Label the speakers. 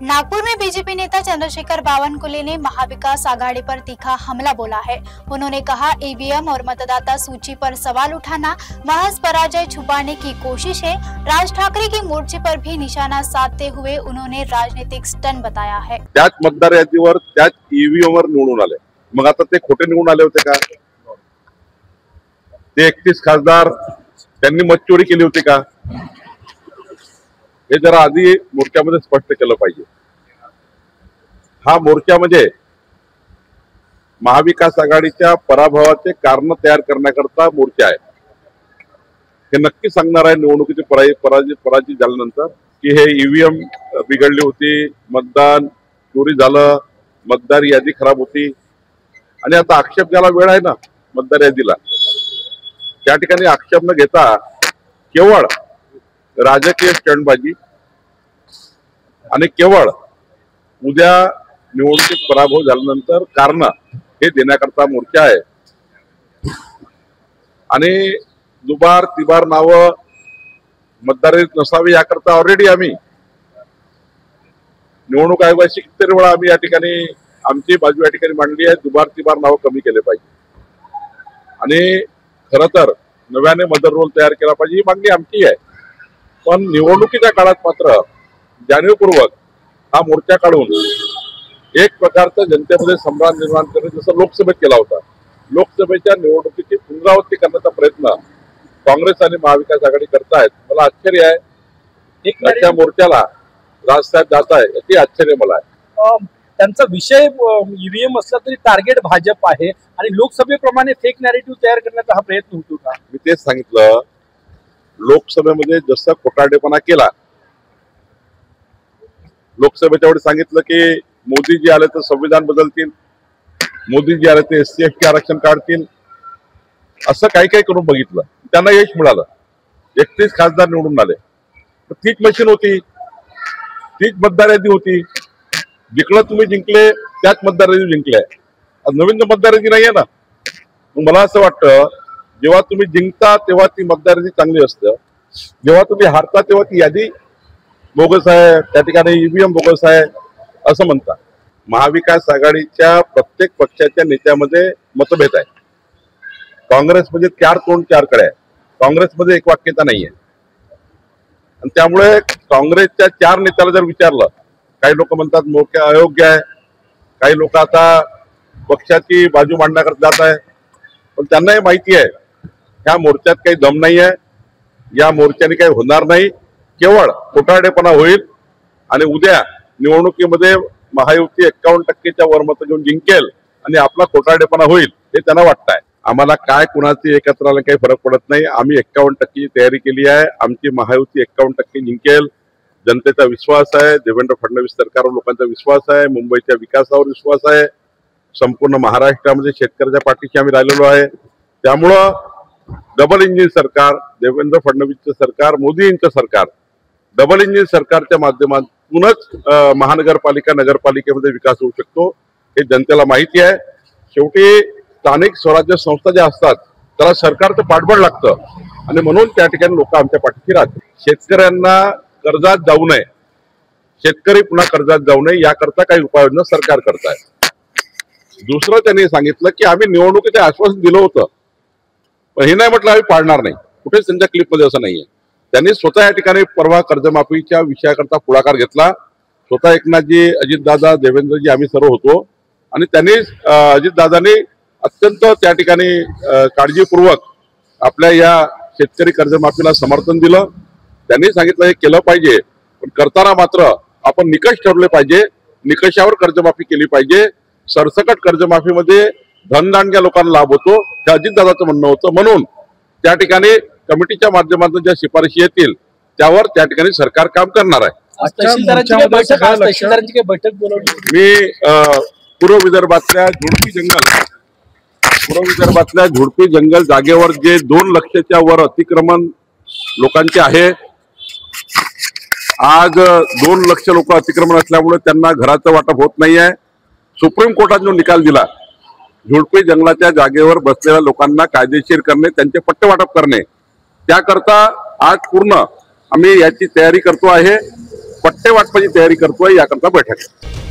Speaker 1: नागपुर में बीजेपी नेता चंद्रशेखर बावनकुले ने महाविकास आघाड़ी पर तीखा हमला बोला है। उन्होंने कहा, ईवीएम और मतदाता सूची पर सवाल उठाना महज पराजय छुपाने की कोशिश है। राज ठाकरे की मोर्चे पर भी निशाना साधते हुए उन्होंने राजनीतिक स्टंट बताया है।
Speaker 2: त्याच मतदार यादीवर त्याच ईव्हीएम वर निवडून आले, मग आता ते खोटे निवडून आले होते का? ते 31 खासदार त्यांनी मतचोरी केली होती का? हे जरा आधी मोर्चामध्ये स्पष्ट केलं पाहिजे। हा मोर्चा म्हणजे महाविकास आघाडीच्या पराभवाचे कारण तयार करण्याकरता मोर्चा आहे। हे नक्की सांगणार आहे निवडणुकीचे पराजित झाल्यानंतर की हे ईव्हीएम बिघडली होती, मतदान चोरी झालं, मतदार यादी खराब होती आणि आता आक्षेप घ्यायला वेळ आहे ना मतदार यादीला। त्या ठिकाणी आक्षेप न घेता केवळ राजकीय स्टंटबाजी आणि केवळ उद्या निवडणुकीत पराभव झाल्यानंतर कारण हे देण्याकरता मोर्चा आहे। आणि दुबार तिबार नाव मतदारात नसावी याकरता ऑलरेडी आम्ही निवडणूक आयोगाशी कितीतरी वेळा आम्ही या ठिकाणी आमची बाजू या ठिकाणी मांडली आहे। दुबार तिबार नाव कमी केले पाहिजे आणि खरं तर नव्याने मदर रोल तयार केला पाहिजे ही मागणी आमची आहे। पण निवडणुकीच्या काळात मात्र जाणीवपूर्वक हा मोर्चा काढून एक प्रकारचं जनतेमध्ये संभ्रम निर्माण करणे जसं लोकसभेत केला होता। लोकसभेच्या निवडणुकीची पुनरावृत्ती करण्याचा प्रयत्न काँग्रेस आणि महाविकास आघाडी करतायत। मला आश्चर्य आहे त्या मोर्चाला राजसाहेब जात आहे याची आश्चर्य मला आहे।
Speaker 3: त्यांचा विषय ईव्हीएम असला तरी टार्गेट भाजप आहे आणि लोकसभेप्रमाणे फेक नॅरेटिव्ह तयार करण्याचा हा प्रयत्न होतो का?
Speaker 2: मी तेच सांगितलं, लोकसभेमध्ये जसं खोटारडेपणा केला, लोकसभेच्या वेळी सांगितलं की मोदीजी आले तर संविधान बदलतील, मोदीजी आले तर SC ST आरक्षण काढतील, असं काही काही करून बघितलं, त्यांना यश मिळालं। 31 खासदार निवडून आले, तीच मशीन होती, तीच मतदार यादी होती, जिकडं तुम्ही जिंकले त्याच मतदार यादी जिंकले, नवीन मतदार यादी नाहीये ना। मला असं वाटतं जेव्हा तुम्ही जिंकता तेव्हा ती मतदार यादी चांगली असते, जेव्हा तुम्ही हारता तेव्हा ती यादी बोगस आहे, त्या ठिकाणी ईव्हीएम बोगस आहे असं म्हणतात। महाविकास आघाडीच्या प्रत्येक पक्षाच्या नेत्यामध्ये मतभेद आहे। काँग्रेसमध्ये 4 तोंड 4 कडे आहे, काँग्रेसमध्ये एकवाक्यता नाहीये आणि त्यामुळे काँग्रेसच्या 4 नेत्याला जर विचारलं, काही लोक म्हणतात मोर्चा अयोग्य आहे, काही लोक आता पक्षाची बाजू मांडण्याकरता जात आहे, पण त्यांनाही माहिती आहे ह्या मोर्चात काही दम नाही आहे, या मोर्चाने काही होणार नाही, केवळ खोटारडेपणा होईल आणि उद्या निवडणुकीमध्ये महायुती 51% वर मतं घेऊन जिंकेल आणि आपला खोटारडेपणा होईल हे त्यांना वाटतंय। आम्हाला काय कुणाची एकत्र आलं काही फरक पडत नाही। आम्ही 51% तयारी केली आहे, आमची महायुती 51% जिंकेल। जनतेचा विश्वास आहे, देवेंद्र फडणवीस सरकारवर लोकांचा विश्वास आहे, मुंबईच्या विकासावर विश्वास आहे, संपूर्ण महाराष्ट्रामध्ये शेतकऱ्याच्या पाठीशी आम्ही राहिलेलो आहे। त्यामुळं डबल इंजिन सरकार, देवेंद्र फडणवीसचं सरकार, मोदींचं सरकार, डबल इंजिन सरकारच्या माध्यमातूनच महानगरपालिका नगरपालिकेमध्ये विकास होऊ शकतो हे जनतेला माहिती आहे। शेवटी स्थानिक स्वराज्य संस्था ज्या असतात त्याला सरकारचं पाठबळ लागतं आणि म्हणून त्या ठिकाणी लोक आमच्या पाठीशी राहतात। शेतकऱ्यांना कर्जात जाऊ नये, शेतकरी पुन्हा कर्जात जाऊ नये याकरता काही उपाययोजना सरकार करत आहे। दुसरं त्यांनी सांगितलं की आम्ही निवडणुकीचे आश्वासन दिलं होतं, पण हे नाही म्हटलं आम्ही पाळणार नाही, कुठेच त्यांच्या क्लिपमध्ये असं नाहीये। त्यांनी स्वतः या ठिकाणी परवा कर्जमाफीच्या विषयाकरता पुढाकार घेतला, स्वतः एकनाथजी, अजितदादा, देवेंद्रजी आम्ही सर्व होतो आणि त्यांनी अजितदादांनी अत्यंत त्या ठिकाणी काळजीपूर्वक आपल्या या शेतकरी कर्जमाफीला समर्थन दिलं। त्यांनी सांगितलं हे केलं पाहिजे, पण करताना मात्र आपण निकष ठरवले पाहिजे, निकषावर कर्जमाफी केली पाहिजे। सरसकट कर्जमाफीमध्ये धनदांडग्या लोकांना लाभ होतो हे अजितदादाचं म्हणणं होतं, म्हणून त्या ठिकाणी कमिटीच्या माध्यमातून ज्या शिफारशी येतील त्यावर त्या ठिकाणी सरकार काम करणार आहे। मी पूर्व विदर्भातल्या झुडपी जंगल जागेवर जे 2 लक्षच्या वर अतिक्रमण लोकांचे आहे, आज 2 लक्ष लोक अतिक्रमण असल्यामुळे त्यांना घराचं वाटप होत नाहीये। सुप्रीम कोर्टाने जो निकाल दिला, झुडपी जंगलाच्या जागेवर बसलेल्या लोकांना कायदेशीर करणे, त्यांचे पट्टे वाटप करणे, त्याकरता आज पूर्ण आम्ही याची तयारी करतो आहे। पट्टे वाटपाची तयारी करतोय, याकरता बैठक आहे.